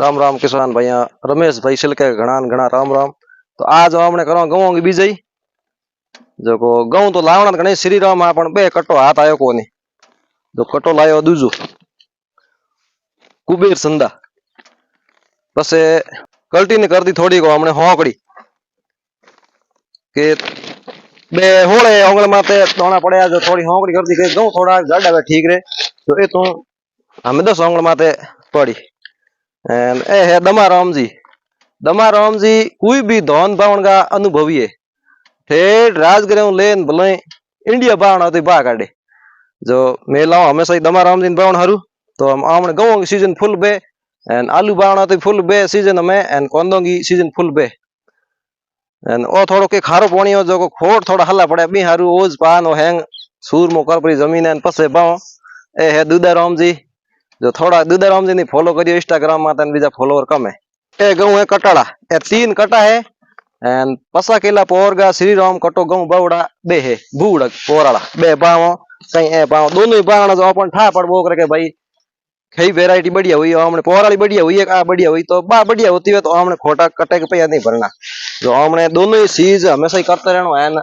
राम राम किसान भैया रमेश भाई सिलके घना घना राम राम। तो आज हमने करो गऊ की बीजई जो गऊ तो लावण घणी श्री राम पण बे कट्टो हाथ आयो कोनी जो कट्टो लायो दूजो कुबेर संदा पसे कल्टी ने कर दी थोड़ी को हमने होकड़ी के बे होले ओंगल माते दोना पड़या जो थोड़ी होकड़ी कर दी के गऊ थोड़ा जाड़ा ठीक रे तो ए तो हमें 10 ओंगल माते पड़ी एंड ए है दमा राम जी कोई भी धन बावण का अनुभवी है ठेठ राजगृह लेन भले इंडिया बावण होती बा काटे जो मेला हमेशा ही दमा राम जी बावण हारू तो हम आमने गवों की सीजन फुल बे एंड आलू बावण होती फुल बे सीजन में एंड कोंदों की सीजन फुल बे एंड ओ थोड़ो के खारो पानी हो जो खोट थोड़ा हल्ला पड़े बी हारू ओज पान ओ हैंग सूर मो कर परी जमीन एंड पसे बाव ए है दूधा राम जी जो थोड़ा दूधा राम जी ने फॉलो करियो इंस्टाग्राम माते बीजा फॉलोअर कम है ए गऊ है कटाड़ा ए 3 कटा है एंड पसा केला पोरगा श्री राम कटो गऊ बावड़ा बे है बूड़ा पोराड़ा बे बावो कहीं ए बावो दोनों ही बावड़ा जो अपन ठा पड़ वो करके भाई कई वैरायटी बढ़िया हुई हमने पोराड़ी बढ़िया हुई है आ बढ़िया हुई तो बा बढ़िया होती है तो हमने खोटा कटे के पैसा नहीं भरना जो हमने दोनों ही चीज हमेशा ही करते रहना है ना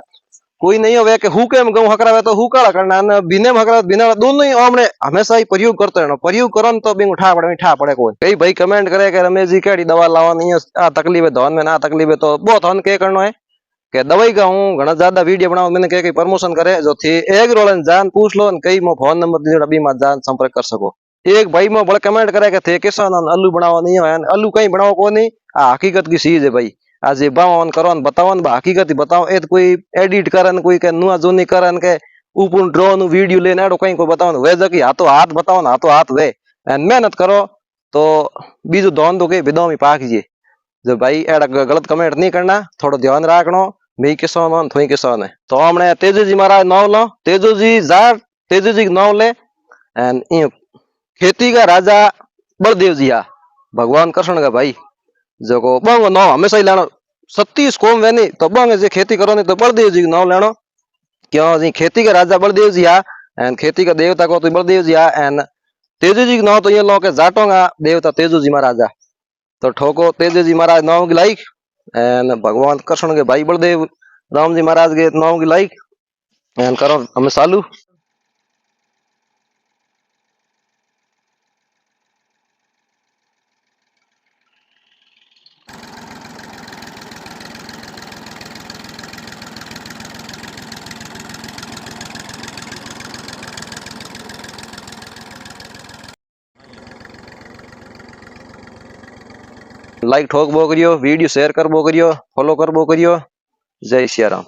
कोई नहीं होवे कि हु केम गऊ हकरावे तो हु काला करना न बिने हकरावे बिना दोनों ही हमने हमेशा ही प्रयोग करते रहना प्रयोग करन तो बिंग ठा पड़े कोई कई भाई कमेंट करे कि रमेश जी केड़ी दवा लावनी है आ तकलीफ है धन में ना तकलीफ है तो बहुत हन के करनो है कि दवाई का हूं घना ज्यादा वीडियो बनाओ मैंने कहे प्रमोशन करे जो थी एक रोलन जान पूछ लो कई मो फोन नंबर दीजो अभी मत जान संपर्क कर सको एक भाई में बड़े कमेंट करे कि थे किसान आलू बनाओ नहीं है आलू कहीं बनाओ को नहीं आ हकीकत की चीज है भाई आज ये बावन करो बताओ हकीकत ही बताओ ए कोई एडिट करन कोई के नुआ जोनी करन के ऊपर ड्रोन वीडियो लेने एडो कहीं को बताओ वे जकी हाथों हाथ बताओ हाथों हाथ वे एंड मेहनत करो तो बीजो दोन दो के विदों में पाकीजिए जो भाई एड़ा गलत कमेंट नहीं करना थोड़ा ध्यान रखनो मैं किसान हूं थोई किसान है तो हमने तेजू जी महाराज नाव लो तेजू जी जार तेजू जी नाव ले एंड खेती का राजा बलदेव जी आ भगवान कृष्ण का भाई जो को बंग नाव हमेशा ही लेनो 37 कोम वेनी तो बंग जे खेती करो नहीं तो बलदेव जी नाव लेनो क्यों जी खेती का राजा बलदेव जी आ एंड खेती का देवता को तो बलदेव जी आ एंड तेजू जी नाव तो ये लो के जाटोंगा देवता तेजू जी महाराजा तो ठोको तेजू जी महाराज नाव की लाइक एंड भगवान कृष्ण के भाई बलदेव राम जी महाराज के नाव की लाइक एंड करो हमें चालू लाइक ठोक बो करियो वीडियो शेयर कर बो करियो फॉलो कर बो करियो जय सिया राम।